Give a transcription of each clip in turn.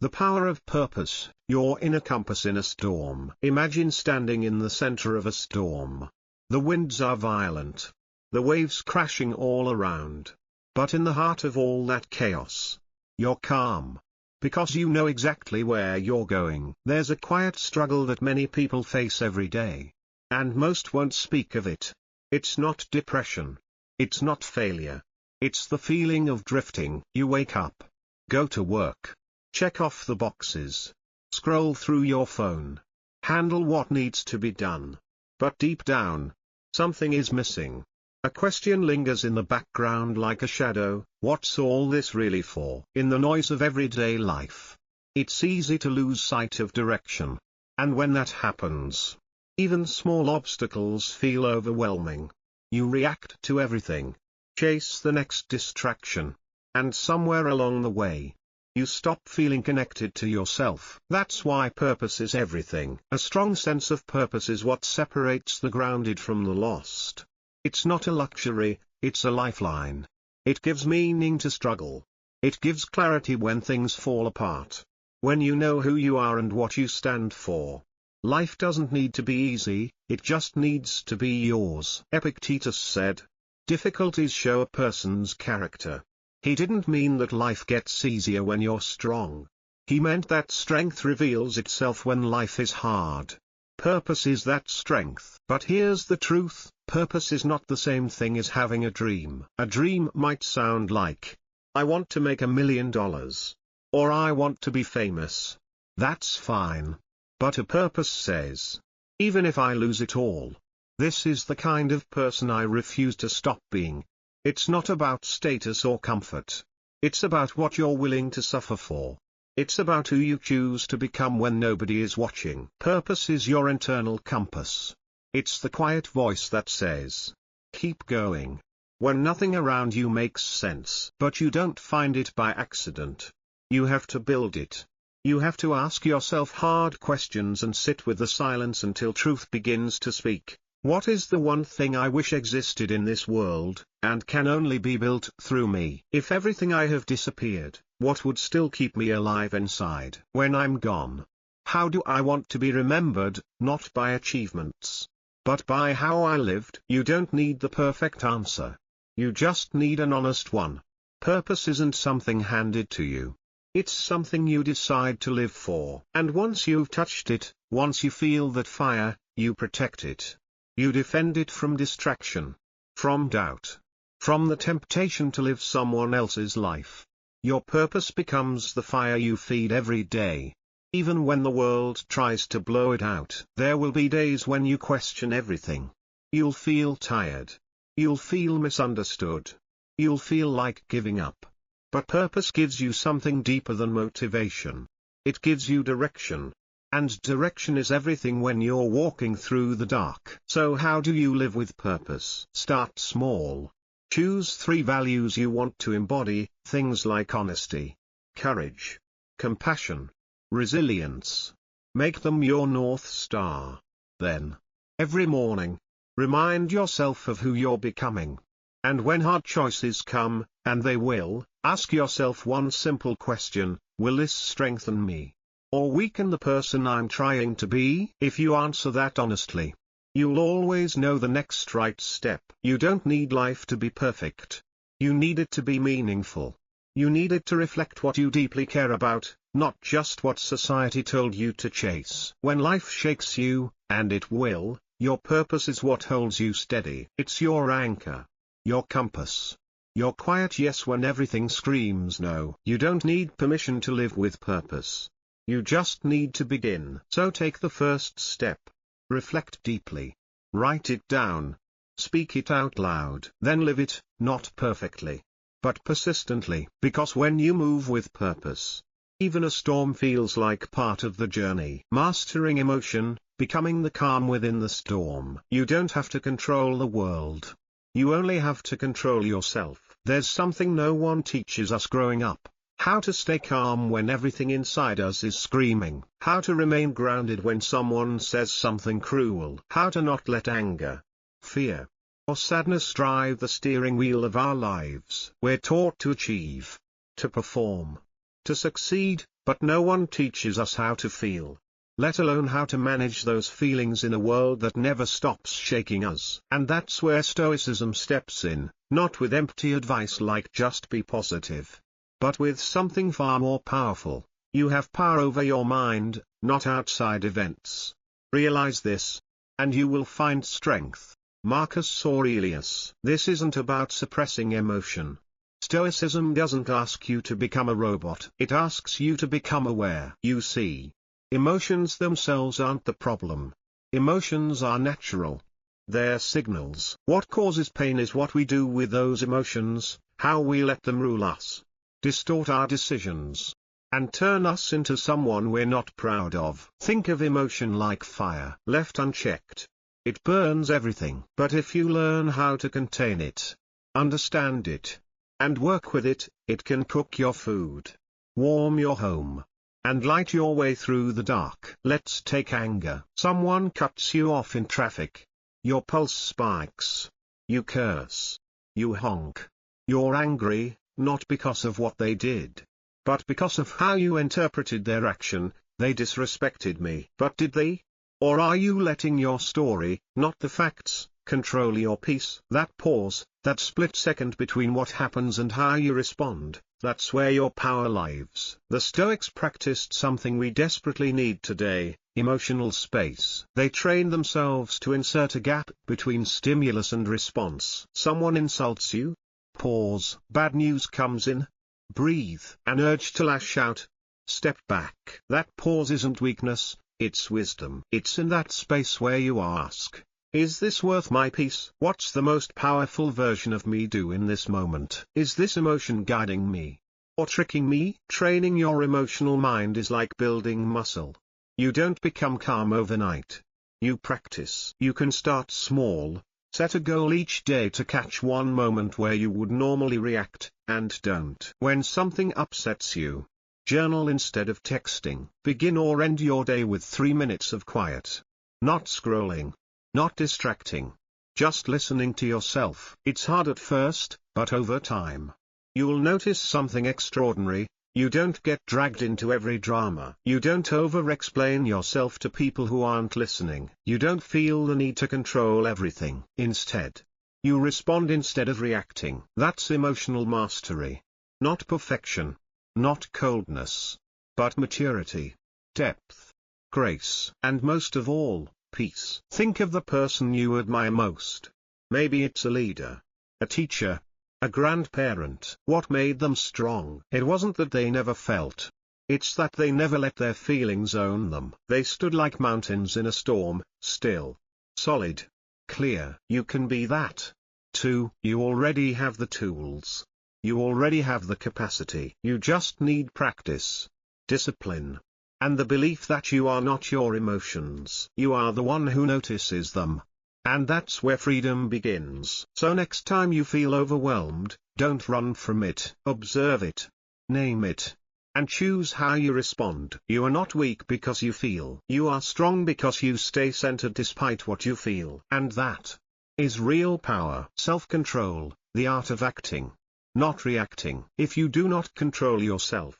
The power of purpose, your inner compass in a storm. Imagine standing in the center of a storm. The winds are violent. The waves crashing all around. But in the heart of all that chaos, you're calm. Because you know exactly where you're going. There's a quiet struggle that many people face every day. And most won't speak of it. It's not depression. It's not failure. It's the feeling of drifting. You wake up. Go to work. Check off the boxes. Scroll through your phone. Handle what needs to be done. But deep down, something is missing. A question lingers in the background like a shadow. What's all this really for? In the noise of everyday life, it's easy to lose sight of direction. And when that happens, even small obstacles feel overwhelming. You react to everything. Chase the next distraction. And somewhere along the way, you stop feeling connected to yourself. That's why purpose is everything. A strong sense of purpose is what separates the grounded from the lost. It's not a luxury, it's a lifeline. It gives meaning to struggle. It gives clarity when things fall apart. When you know who you are and what you stand for. Life doesn't need to be easy, it just needs to be yours. Epictetus said, "Difficulties show a person's character." He didn't mean that life gets easier when you're strong. He meant that strength reveals itself when life is hard. Purpose is that strength. But here's the truth, purpose is not the same thing as having a dream. A dream might sound like, I want to make $1 million. Or I want to be famous. That's fine. But a purpose says, even if I lose it all, this is the kind of person I refuse to stop being. It's not about status or comfort. It's about what you're willing to suffer for. It's about who you choose to become when nobody is watching. Purpose is your internal compass. It's the quiet voice that says, keep going. When nothing around you makes sense. But you don't find it by accident. You have to build it. You have to ask yourself hard questions and sit with the silence until truth begins to speak. What is the one thing I wish existed in this world, and can only be built through me? If everything I have disappeared, what would still keep me alive inside? When I'm gone, how do I want to be remembered, not by achievements, but by how I lived? You don't need the perfect answer. You just need an honest one. Purpose isn't something handed to you. It's something you decide to live for. And once you've touched it, once you feel that fire, you protect it. You defend it from distraction, from doubt, from the temptation to live someone else's life. Your purpose becomes the fire you feed every day. Even when the world tries to blow it out. There will be days when you question everything. You'll feel tired. You'll feel misunderstood. You'll feel like giving up. But purpose gives you something deeper than motivation. It gives you direction. And direction is everything when you're walking through the dark. So how do you live with purpose? Start small. Choose 3 values you want to embody, things like honesty, courage, compassion, resilience. Make them your North Star. Then, every morning, remind yourself of who you're becoming. And when hard choices come, and they will, ask yourself one simple question, will this strengthen me? Or weaken the person I'm trying to be? If you answer that honestly, you'll always know the next right step. You don't need life to be perfect. You need it to be meaningful. You need it to reflect what you deeply care about, not just what society told you to chase. When life shakes you, and it will, your purpose is what holds you steady. It's your anchor, your compass, your quiet yes when everything screams no. You don't need permission to live with purpose. You just need to begin. So take the first step. Reflect deeply. Write it down. Speak it out loud. Then live it, not perfectly, but persistently. Because when you move with purpose, even a storm feels like part of the journey. Mastering emotion, becoming the calm within the storm. You don't have to control the world. You only have to control yourself. There's something no one teaches us growing up. How to stay calm when everything inside us is screaming. How to remain grounded when someone says something cruel. How to not let anger, fear, or sadness drive the steering wheel of our lives. We're taught to achieve, to perform, to succeed, But no one teaches us how to feel, let alone how to manage those feelings in a world that never stops shaking us. And that's where Stoicism steps in, not with empty advice like just be positive, but with something far more powerful. You have power over your mind, not outside events. Realize this, and you will find strength. Marcus Aurelius. This isn't about suppressing emotion. Stoicism doesn't ask you to become a robot. It asks you to become aware. You see, emotions themselves aren't the problem. Emotions are natural. They're signals. What causes pain is what we do with those emotions, how we let them rule us, distort our decisions, and turn us into someone we're not proud of. Think of emotion like fire. Left unchecked, it burns everything. But if you learn how to contain it, understand it, and work with it, it can cook your food, warm your home, and light your way through the dark. Let's take anger. Someone cuts you off in traffic. Your pulse spikes. You curse. You honk. You're angry, not because of what they did, but because of how you interpreted their action. They disrespected me. But did they? Or are you letting your story, not the facts, control your peace? That pause, that split second between what happens and how you respond, that's where your power lives. The Stoics practiced something we desperately need today, emotional space. They trained themselves to insert a gap between stimulus and response. Someone insults you? Pause. Bad news comes in? Breathe. An urge to lash out? Step back. That pause isn't weakness, it's wisdom. It's in that space where you ask, is this worth my peace? What's the most powerful version of me do in this moment? Is this emotion guiding me, or tricking me? Training your emotional mind is like building muscle. You don't become calm overnight. You practice. You can start small, set a goal each day to catch one moment where you would normally react, and don't. When something upsets you, journal instead of texting. Begin or end your day with 3 minutes of quiet. Not scrolling. Not distracting. Just listening to yourself. It's hard at first, but over time, you'll notice something extraordinary. You don't get dragged into every drama. You don't over-explain yourself to people who aren't listening. You don't feel the need to control everything. Instead, you respond instead of reacting. That's emotional mastery. Not perfection. Not coldness. But maturity, depth, grace, and most of all, peace. Think of the person you admire most. Maybe it's a leader, a teacher, a grandparent. What made them strong? It wasn't that they never felt. It's that they never let their feelings own them. They stood like mountains in a storm, still, solid, clear. You can be that, too. You already have the tools. You already have the capacity. You just need practice, discipline, and the belief that you are not your emotions. You are the one who notices them. And that's where freedom begins. So next time you feel overwhelmed, don't run from it. Observe it, name it, and choose how you respond. You are not weak because you feel. You are strong because you stay centered despite what you feel. And that is real power. Self-control, the art of acting, not reacting. If you do not control yourself,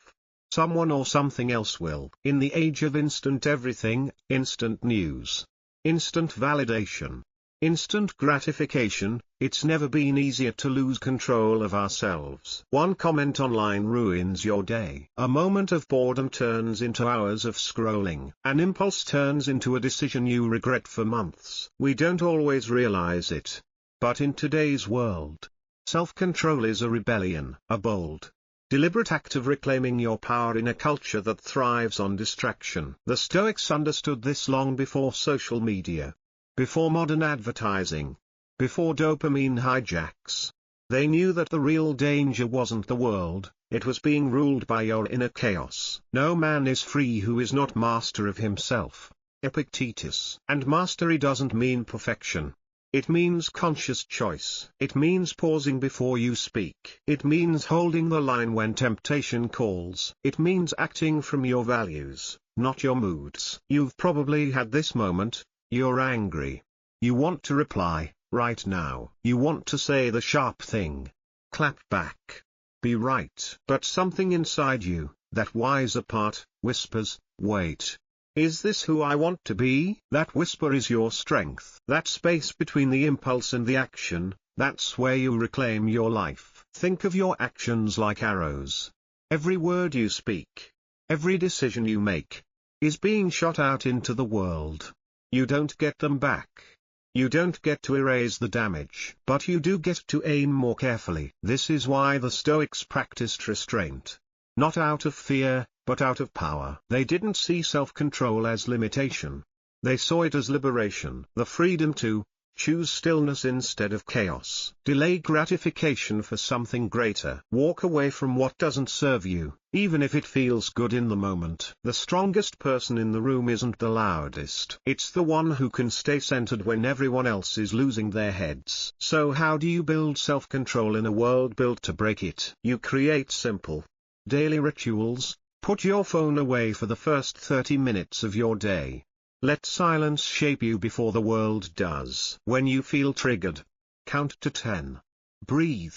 someone or something else will. In the age of instant everything, instant news, instant validation, instant gratification, it's never been easier to lose control of ourselves. One comment online ruins your day. A moment of boredom turns into hours of scrolling. An impulse turns into a decision you regret for months. We don't always realize it, but in today's world, self-control is a rebellion, a bold, deliberate act of reclaiming your power in a culture that thrives on distraction. The Stoics understood this long before social media, before modern advertising, before dopamine hijacks. They knew that the real danger wasn't the world, it was being ruled by your inner chaos. No man is free who is not master of himself. Epictetus. And mastery doesn't mean perfection. It means conscious choice. It means pausing before you speak. It means holding the line when temptation calls. It means acting from your values, not your moods. You've probably had this moment. You're angry. You want to reply, right now. You want to say the sharp thing. Clap back. Be right. But something inside you, That wiser part whispers, wait. Is this who I want to be? That whisper is your strength. That space between the impulse and the action, that's where you reclaim your life. Think of your actions like arrows. Every word you speak, every decision you make, is being shot out into the world. You don't get them back. You don't get to erase the damage. But you do get to aim more carefully. This is why the Stoics practiced restraint. Not out of fear, but out of power. They didn't see self-control as limitation. They saw it as liberation. The freedom to choose stillness instead of chaos. Delay gratification for something greater. Walk away from what doesn't serve you, even if it feels good in the moment. The strongest person in the room isn't the loudest. It's the one who can stay centered when everyone else is losing their heads. So how do you build self-control in a world built to break it? You create simple daily rituals. Put your phone away for the first 30 minutes of your day. Let silence shape you before the world does. When you feel triggered, count to 10. Breathe.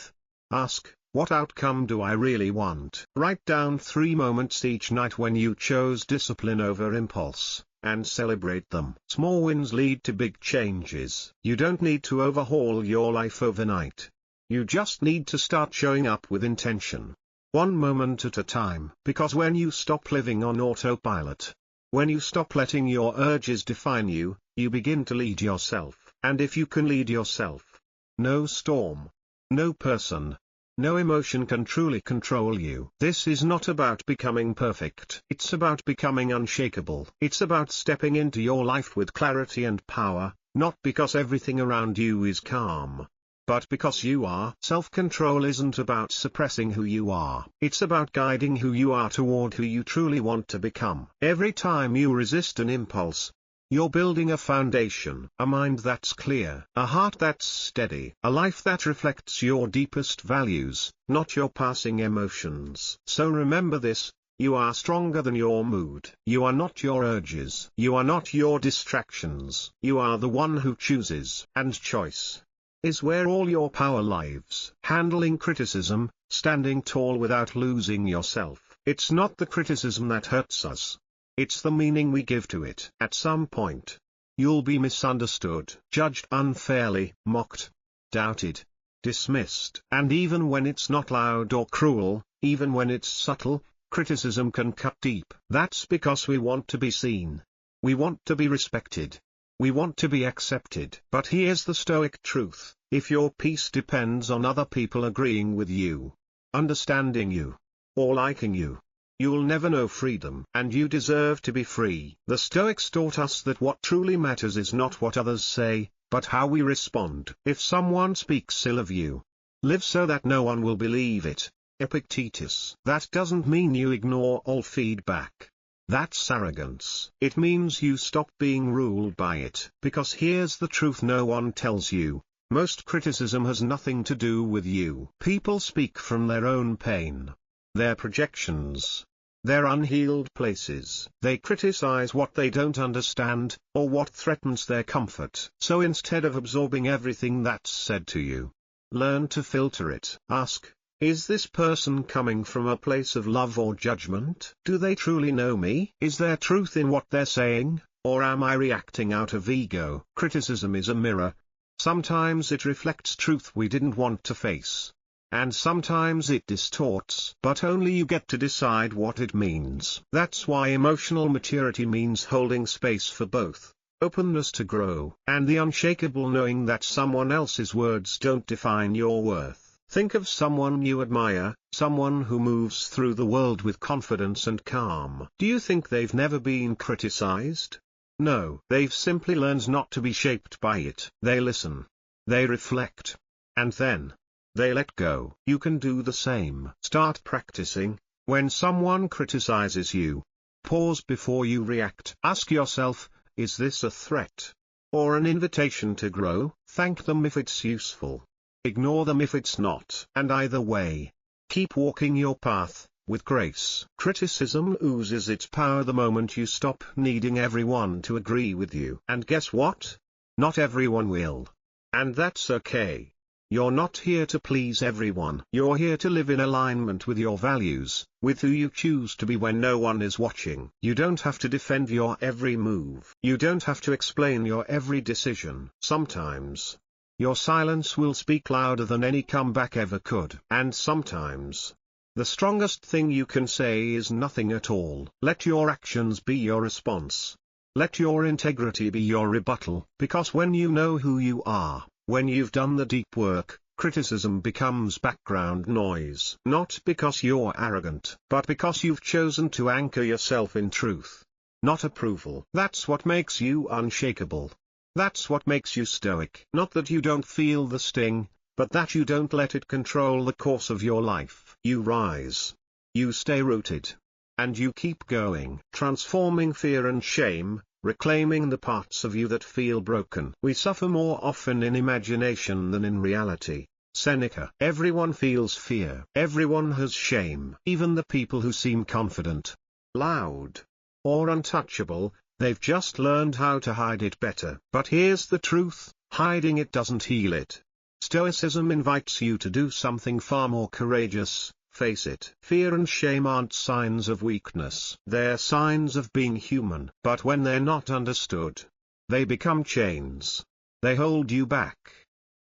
Ask, what outcome do I really want? Write down 3 moments each night when you chose discipline over impulse, and celebrate them. Small wins lead to big changes. You don't need to overhaul your life overnight. You just need to start showing up with intention. One moment at a time. Because when you stop living on autopilot, when you stop letting your urges define you, you begin to lead yourself. And if you can lead yourself, no storm, no person, no emotion can truly control you. This is not about becoming perfect. It's about becoming unshakable. It's about stepping into your life with clarity and power, not because everything around you is calm, but because you are. Self-control isn't about suppressing who you are. It's about guiding who you are toward who you truly want to become. Every time you resist an impulse, you're building a foundation, a mind that's clear, a heart that's steady, a life that reflects your deepest values, not your passing emotions. So remember this. You are stronger than your mood. You are not your urges. You are not your distractions. You are the one who chooses. And choice is where all your power lives. Handling criticism, standing tall without losing yourself. It's not the criticism that hurts us. It's the meaning we give to it. At some point, you'll be misunderstood, judged unfairly, mocked, doubted, dismissed. And even when it's not loud or cruel, even when it's subtle, criticism can cut deep. That's because we want to be seen. We want to be respected. We want to be accepted. But here's the Stoic truth. If your peace depends on other people agreeing with you, understanding you, or liking you, you'll never know freedom. And you deserve to be free. The Stoics taught us that what truly matters is not what others say, but how we respond. If someone speaks ill of you, live so that no one will believe it. Epictetus. That doesn't mean you ignore all feedback. That's arrogance. It means you stop being ruled by it. Because here's the truth no one tells you. Most criticism has nothing to do with you. People speak from their own pain, their projections, their unhealed places. They criticize what they don't understand, or what threatens their comfort. So instead of absorbing everything that's said to you, learn to filter it. Ask, is this person coming from a place of love or judgment? Do they truly know me? Is there truth in what they're saying, or am I reacting out of ego? Criticism is a mirror. Sometimes it reflects truth we didn't want to face. And sometimes it distorts. But only you get to decide what it means. That's why emotional maturity means holding space for both. Openness to grow, and the unshakable knowing that someone else's words don't define your worth. Think of someone you admire, someone who moves through the world with confidence and calm. Do you think they've never been criticized? No, they've simply learned not to be shaped by it. They listen. They reflect. And then, they let go. You can do the same. Start practicing. When someone criticizes you, pause before you react. Ask yourself, is this a threat, or an invitation to grow? Thank them if it's useful. Ignore them if it's not. And either way, keep walking your path, with grace. Criticism oozes its power the moment you stop needing everyone to agree with you. And guess what? Not everyone will. And that's okay. You're not here to please everyone. You're here to live in alignment with your values, with who you choose to be when no one is watching. You don't have to defend your every move. You don't have to explain your every decision. Sometimes, your silence will speak louder than any comeback ever could. And sometimes, the strongest thing you can say is nothing at all. Let your actions be your response. Let your integrity be your rebuttal. Because when you know who you are, when you've done the deep work, criticism becomes background noise. Not because you're arrogant, but because you've chosen to anchor yourself in truth, not approval. That's what makes you unshakable. That's what makes you stoic. Not that you don't feel the sting, but that you don't let it control the course of your life. You rise. You stay rooted. And you keep going. Transforming fear and shame, reclaiming the parts of you that feel broken. We suffer more often in imagination than in reality. Seneca. Everyone feels fear. Everyone has shame. Even the people who seem confident, loud, or untouchable, they've just learned how to hide it better. But here's the truth, hiding it doesn't heal it. Stoicism invites you to do something far more courageous. Face it. Fear and shame aren't signs of weakness. They're signs of being human. But when they're not understood, they become chains. They hold you back,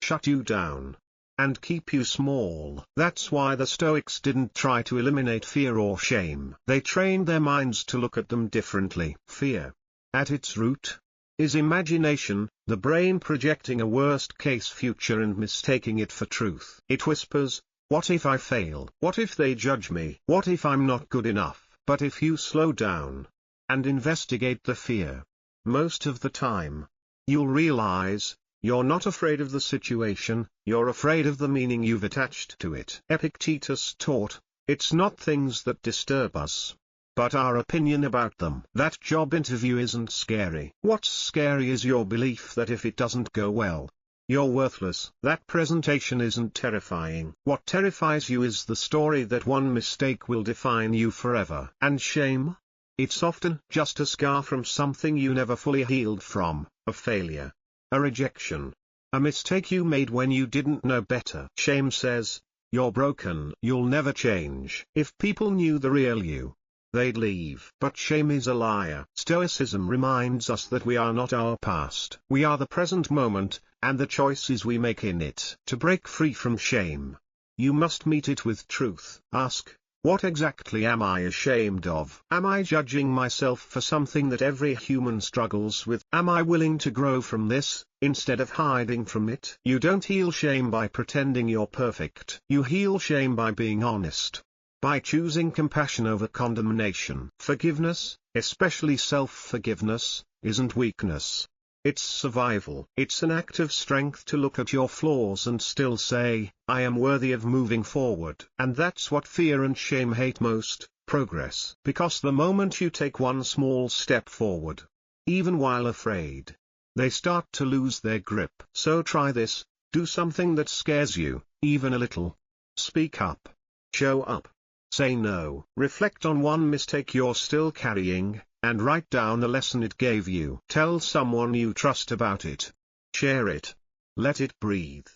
shut you down, and keep you small. That's why the Stoics didn't try to eliminate fear or shame. They trained their minds to look at them differently. Fear, at its root, is imagination, the brain projecting a worst-case future and mistaking it for truth. It whispers, what if I fail? What if they judge me? What if I'm not good enough? But if you slow down and investigate the fear, most of the time, you'll realize, you're not afraid of the situation, you're afraid of the meaning you've attached to it. Epictetus taught, it's not things that disturb us, but our opinion about them. That job interview isn't scary. What's scary is your belief that if it doesn't go well, you're worthless. That presentation isn't terrifying. What terrifies you is the story that one mistake will define you forever. And shame? It's often just a scar from something you never fully healed from, a failure, a rejection, a mistake you made when you didn't know better. Shame says, you're broken. You'll never change. If people knew the real you, they'd leave. But shame is a liar. Stoicism reminds us that we are not our past. We are the present moment, and the choices we make in it. To break free from shame, you must meet it with truth. Ask, what exactly am I ashamed of? Am I judging myself for something that every human struggles with? Am I willing to grow from this, instead of hiding from it? You don't heal shame by pretending you're perfect. You heal shame by being honest, by choosing compassion over condemnation. Forgiveness, especially self-forgiveness, isn't weakness. It's survival. It's an act of strength to look at your flaws and still say, I am worthy of moving forward. And that's what fear and shame hate most, progress. Because the moment you take one small step forward, even while afraid, they start to lose their grip. So try this, do something that scares you, even a little. Speak up. Show up. Say no. Reflect on one mistake you're still carrying, and write down the lesson it gave you. Tell someone you trust about it. Share it. Let it breathe.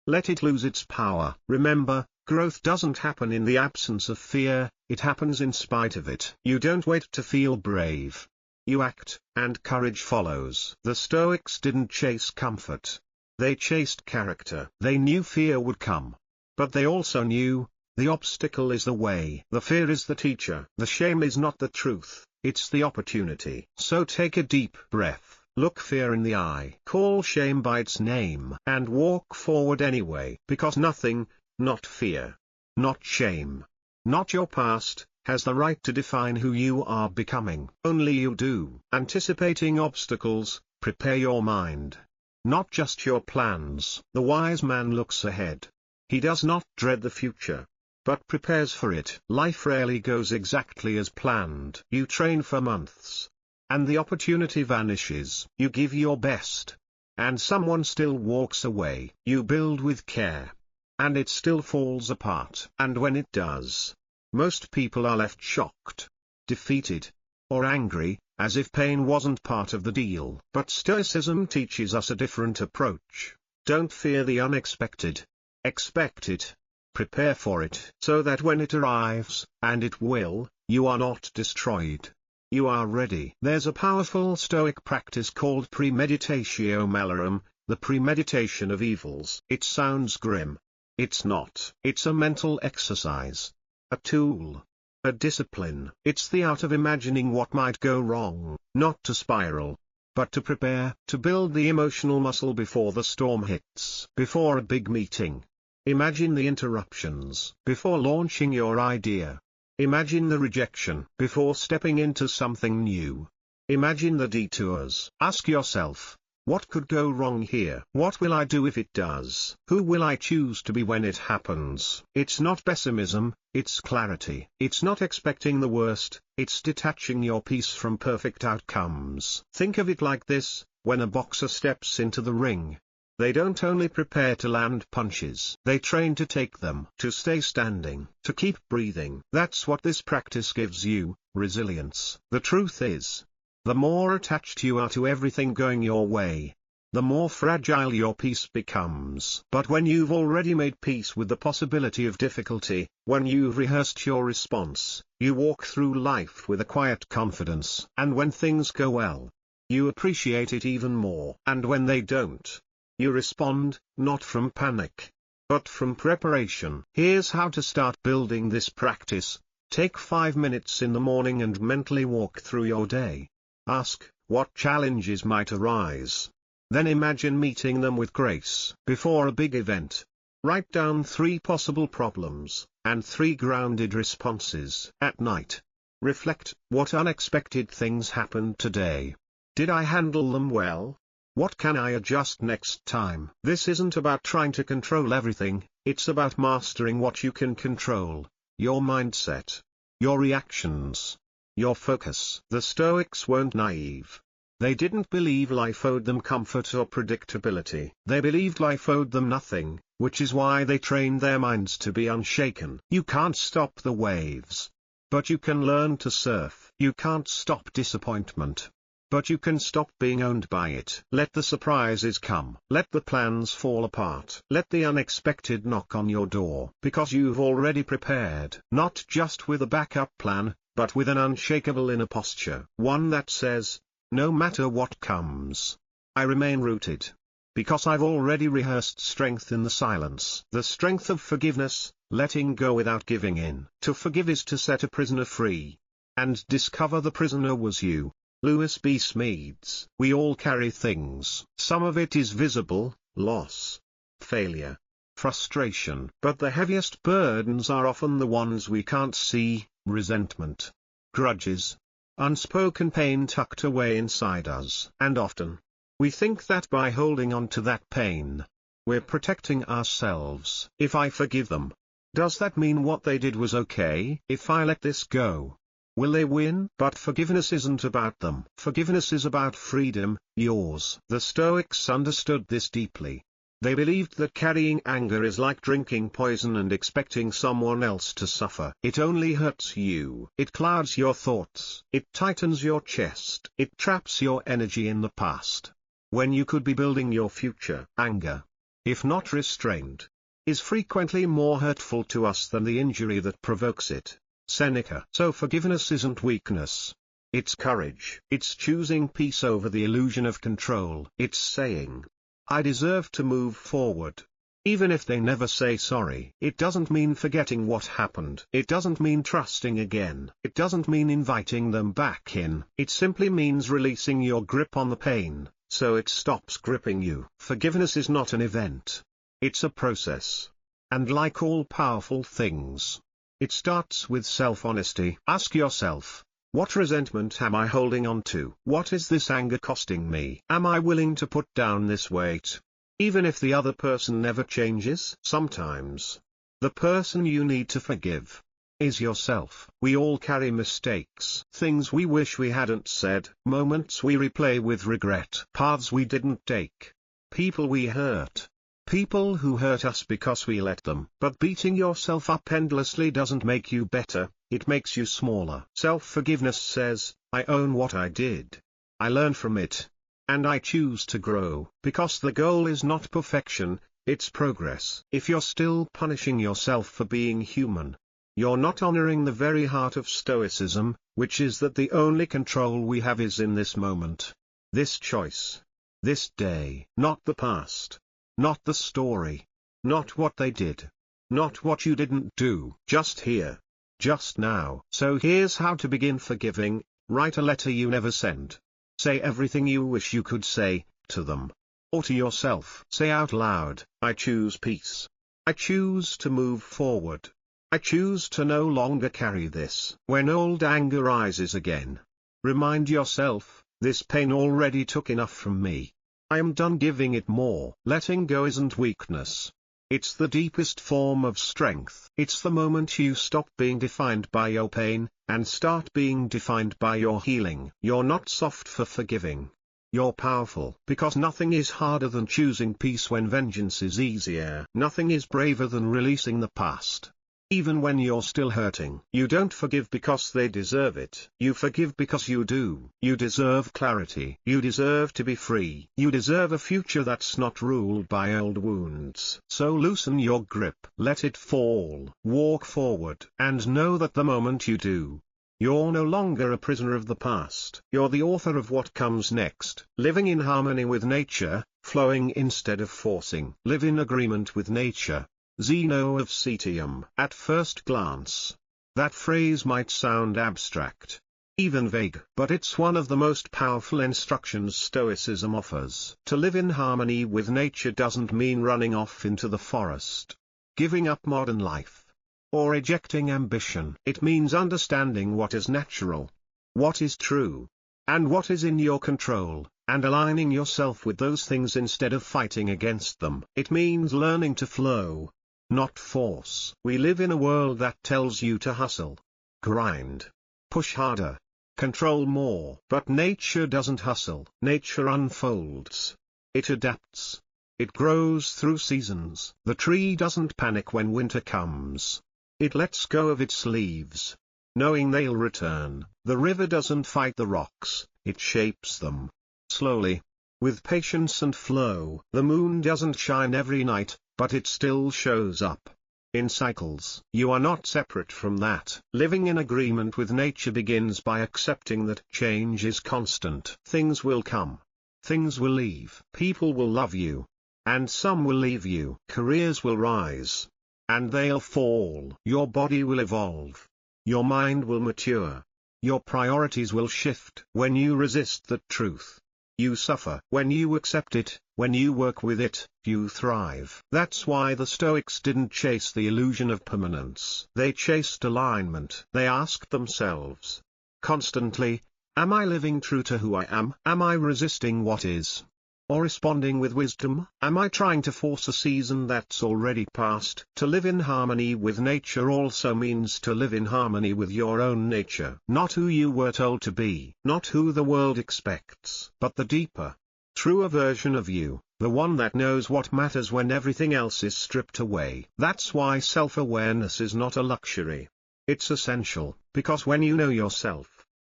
Let it lose its power. Remember, growth doesn't happen in the absence of fear, it happens in spite of it. You don't wait to feel brave. You act, and courage follows. The Stoics didn't chase comfort. They chased character. They knew fear would come. But they also knew, the obstacle is the way. The fear is the teacher. The shame is not the truth. It's the opportunity. So take a deep breath, look fear in the eye, call shame by its name, and walk forward anyway. Because nothing, not fear, not shame, not your past, has the right to define who you are becoming. Only you do. Anticipating obstacles, prepare your mind, not just your plans. The wise man looks ahead. He does not dread the future, but prepares for it. Life rarely goes exactly as planned. You train for months, and the opportunity vanishes. You give your best, and someone still walks away. You build with care, and it still falls apart. And when it does, most people are left shocked, defeated, or angry, as if pain wasn't part of the deal. But Stoicism teaches us a different approach. Don't fear the unexpected. Expect it. Prepare for it so that when it arrives, and it will, you are not destroyed. You are ready. There's a powerful Stoic practice called premeditatio malorum, the premeditation of evils. It sounds grim. It's not. It's a mental exercise. A tool. A discipline. It's the art of imagining what might go wrong, not to spiral, but to prepare, to build the emotional muscle before the storm hits. Before a big meeting. Imagine the interruptions. Before launching your idea. Imagine the rejection before stepping into something new. Imagine the detours. Ask yourself, what could go wrong here? What will I do if it does? Who will I choose to be when it happens? It's not pessimism, it's clarity. It's not expecting the worst, it's detaching your peace from perfect outcomes. Think of it like this: when a boxer steps into the ring, they don't only prepare to land punches, they train to take them, to stay standing, to keep breathing. That's what this practice gives you, resilience. The truth is, the more attached you are to everything going your way, the more fragile your peace becomes. But when you've already made peace with the possibility of difficulty, when you've rehearsed your response, you walk through life with a quiet confidence. And when things go well, you appreciate it even more. And when they don't, you respond, not from panic, but from preparation. Here's how to start building this practice. Take 5 minutes in the morning and mentally walk through your day. Ask, what challenges might arise? Then imagine meeting them with grace. Before a big event, write down 3 possible problems, and 3 grounded responses. At night, reflect, what unexpected things happened today? Did I handle them well? What can I adjust next time? This isn't about trying to control everything, it's about mastering what you can control: your mindset, your reactions, your focus. The Stoics weren't naive. They didn't believe life owed them comfort or predictability. They believed life owed them nothing, which is why they trained their minds to be unshaken. You can't stop the waves, but you can learn to surf. You can't stop disappointment, but you can stop being owned by it. Let the surprises come. Let the plans fall apart. Let the unexpected knock on your door. Because you've already prepared. Not just with a backup plan, but with an unshakable inner posture. One that says, no matter what comes, I remain rooted. Because I've already rehearsed strength in the silence. The strength of forgiveness, letting go without giving in. To forgive is to set a prisoner free. And discover the prisoner was you. Lewis B. Smedes. We all carry things. Some of it is visible: loss, failure, frustration. But the heaviest burdens are often the ones we can't see: resentment, grudges, unspoken pain tucked away inside us. And often, we think that by holding on to that pain, we're protecting ourselves. If I forgive them, does that mean what they did was okay? If I let this go, will they win? But forgiveness isn't about them. Forgiveness is about freedom, yours. The Stoics understood this deeply. They believed that carrying anger is like drinking poison and expecting someone else to suffer. It only hurts you. It clouds your thoughts. It tightens your chest. It traps your energy in the past, when you could be building your future. Anger, if not restrained, is frequently more hurtful to us than the injury that provokes it. Seneca. So forgiveness isn't weakness. It's courage. It's choosing peace over the illusion of control. It's saying, I deserve to move forward. Even if they never say sorry. It doesn't mean forgetting what happened. It doesn't mean trusting again. It doesn't mean inviting them back in. It simply means releasing your grip on the pain, so it stops gripping you. Forgiveness is not an event. It's a process. And like all powerful things, it starts with self-honesty. Ask yourself, what resentment am I holding on to? What is this anger costing me? Am I willing to put down this weight, even if the other person never changes? Sometimes, the person you need to forgive is yourself. We all carry mistakes, things we wish we hadn't said, moments we replay with regret, paths we didn't take, people we hurt. People who hurt us because we let them. But beating yourself up endlessly doesn't make you better, it makes you smaller. Self-forgiveness says, I own what I did. I learn from it. And I choose to grow. Because the goal is not perfection, it's progress. If you're still punishing yourself for being human, you're not honoring the very heart of Stoicism, which is that the only control we have is in this moment. This choice. This day. Not the past. Not the story. Not what they did. Not what you didn't do. Just here. Just now. So here's how to begin forgiving. Write a letter you never sent. Say everything you wish you could say, to them. Or to yourself. Say out loud, I choose peace. I choose to move forward. I choose to no longer carry this. When old anger rises again, remind yourself, this pain already took enough from me. I am done giving it more. Letting go isn't weakness. It's the deepest form of strength. It's the moment you stop being defined by your pain, and start being defined by your healing. You're not soft for forgiving. You're powerful. Because nothing is harder than choosing peace when vengeance is easier. Nothing is braver than releasing the past. Even when you're still hurting. You don't forgive because they deserve it. You forgive because you do. You deserve clarity. You deserve to be free. You deserve a future that's not ruled by old wounds. So loosen your grip. Let it fall. Walk forward. And know that the moment you do, you're no longer a prisoner of the past. You're the author of what comes next. Living in harmony with nature, flowing instead of forcing. Live in agreement with nature. Zeno of Citium. At first glance, that phrase might sound abstract, even vague, but it's one of the most powerful instructions Stoicism offers. To live in harmony with nature doesn't mean running off into the forest, giving up modern life, or ejecting ambition. It means understanding what is natural, what is true, and what is in your control, and aligning yourself with those things instead of fighting against them. It means learning to flow, not force. We live in a world that tells you to hustle, grind, push harder, control more. But nature doesn't hustle. Nature unfolds. It adapts. It grows through seasons. The tree doesn't panic when winter comes. It lets go of its leaves, knowing they'll return. The river doesn't fight the rocks, it shapes them. Slowly, with patience and flow. The moon doesn't shine every night, but it still shows up. In cycles. You are not separate from that. Living in agreement with nature begins by accepting that change is constant. Things will come. Things will leave. People will love you. And some will leave you. Careers will rise. And they'll fall. Your body will evolve. Your mind will mature. Your priorities will shift. When you resist that truth, you suffer. When you accept it, when you work with it, you thrive. That's why the Stoics didn't chase the illusion of permanence. They chased alignment. They asked themselves constantly, am I living true to who I am? Am I resisting what is? Or responding with wisdom? Am I trying to force a season that's already passed? To live in harmony with nature also means to live in harmony with your own nature. Not who you were told to be, not who the world expects, but the deeper, truer version of you, the one that knows what matters when everything else is stripped away. That's why self-awareness is not a luxury. It's essential, because when you know yourself,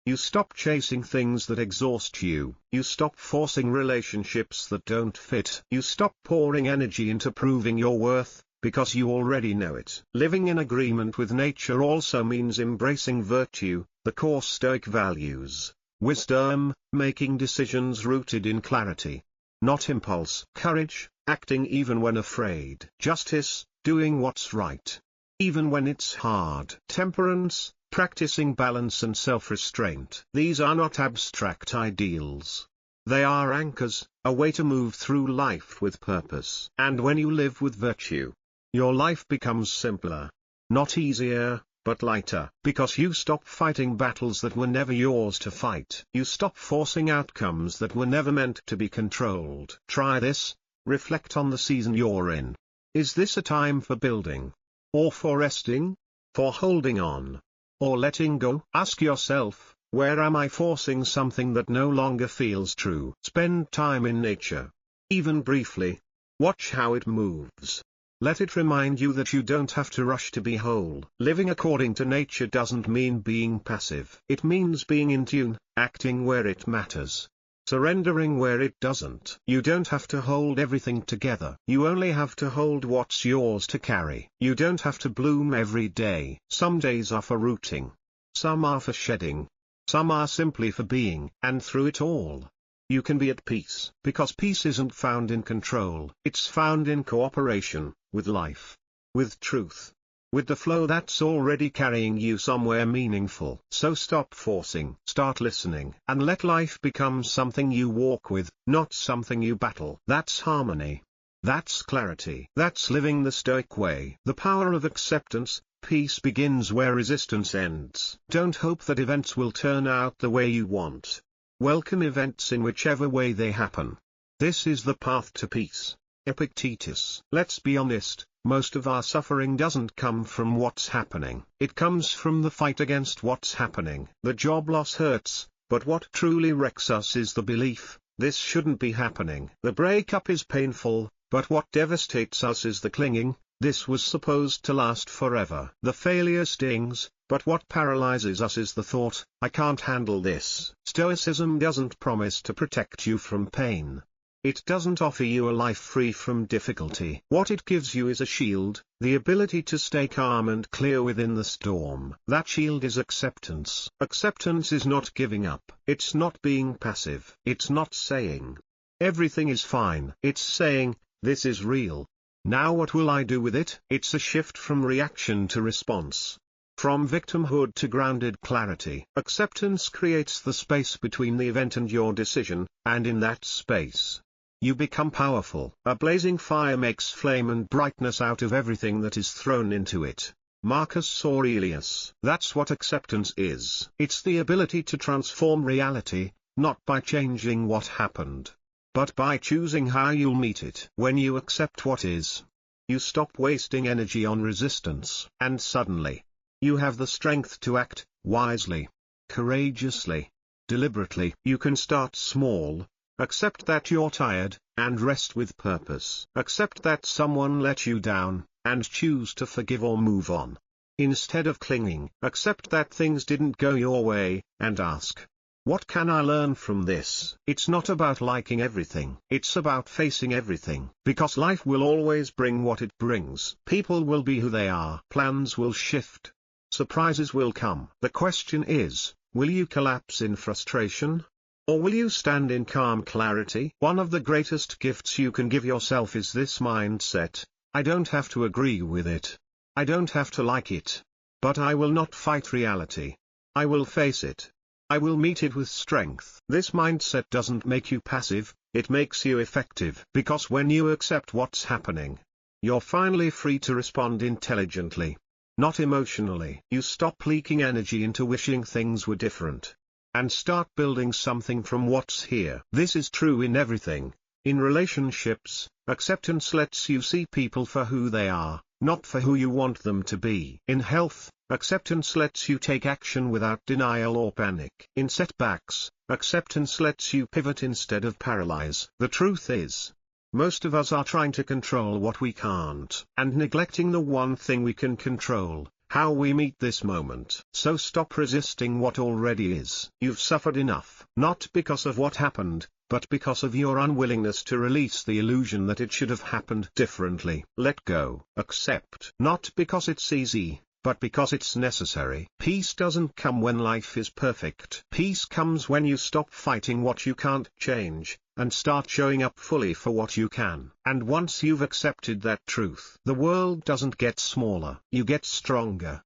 you stop chasing things that exhaust you. You stop forcing relationships that don't fit. You stop pouring energy into proving your worth, because you already know it. Living in agreement with nature also means embracing virtue, the core Stoic values, wisdom, making decisions rooted in clarity, not impulse. Courage, acting even when afraid. Justice, doing what's right, even when it's hard. Temperance, practicing balance and self-restraint. These are not abstract ideals. They are anchors, a way to move through life with purpose. And when you live with virtue, your life becomes simpler. Not easier, but lighter. Because you stop fighting battles that were never yours to fight. You stop forcing outcomes that were never meant to be controlled. Try this, reflect on the season you're in. Is this a time for building? Or for resting? For holding on? Or letting go? Ask yourself, where am I forcing something that no longer feels true? Spend time in nature. Even briefly. Watch how it moves. Let it remind you that you don't have to rush to be whole. Living according to nature doesn't mean being passive. It means being in tune, acting where it matters, surrendering where it doesn't. You don't have to hold everything together. You only have to hold what's yours to carry. You don't have to bloom every day. Some days are for rooting. Some are for shedding. Some are simply for being. And through it all, you can be at peace. Because peace isn't found in control. It's found in cooperation, with life, with truth, with the flow that's already carrying you somewhere meaningful. So stop forcing, start listening, and let life become something you walk with, not something you battle. That's harmony. That's clarity. That's living the Stoic way. The power of acceptance. Peace begins where resistance ends. Don't hope that events will turn out the way you want. Welcome events in whichever way they happen. This is the path to peace. Epictetus. Let's be honest, most of our suffering doesn't come from what's happening. It comes from the fight against what's happening. The job loss hurts, but what truly wrecks us is the belief, this shouldn't be happening. The breakup is painful, but what devastates us is the clinging, this was supposed to last forever. The failure stings, but what paralyzes us is the thought, I can't handle this. Stoicism doesn't promise to protect you from pain. It doesn't offer you a life free from difficulty. What it gives you is a shield, the ability to stay calm and clear within the storm. That shield is acceptance. Acceptance is not giving up. It's not being passive. It's not saying, everything is fine. It's saying, this is real. Now what will I do with it? It's a shift from reaction to response. From victimhood to grounded clarity. Acceptance creates the space between the event and your decision, and in that space, you become powerful. A blazing fire makes flame and brightness out of everything that is thrown into it. Marcus Aurelius. That's what acceptance is. It's the ability to transform reality, not by changing what happened, but by choosing how you'll meet it. When you accept what is, you stop wasting energy on resistance. And suddenly, you have the strength to act, wisely, courageously, deliberately. You can start small. Accept that you're tired, and rest with purpose. Accept that someone let you down, and choose to forgive or move on. Instead of clinging, accept that things didn't go your way, and ask, what can I learn from this? It's not about liking everything. It's about facing everything. Because life will always bring what it brings. People will be who they are. Plans will shift. Surprises will come. The question is, will you collapse in frustration? Or will you stand in calm clarity? One of the greatest gifts you can give yourself is this mindset, I don't have to agree with it. I don't have to like it. But I will not fight reality. I will face it. I will meet it with strength. This mindset doesn't make you passive, it makes you effective. Because when you accept what's happening, you're finally free to respond intelligently, not emotionally. You stop leaking energy into wishing things were different, and start building something from what's here. This is true in everything. In relationships, acceptance lets you see people for who they are, not for who you want them to be. In health, acceptance lets you take action without denial or panic. In setbacks, acceptance lets you pivot instead of paralyze. The truth is, most of us are trying to control what we can't, and neglecting the one thing we can control, how we meet this moment. So stop resisting what already is. You've suffered enough. Not because of what happened, but because of your unwillingness to release the illusion that it should have happened differently. Let go. Accept. Not because it's easy, but because it's necessary. Peace doesn't come when life is perfect. Peace comes when you stop fighting what you can't change, and start showing up fully for what you can. And once you've accepted that truth, the world doesn't get smaller. You get stronger.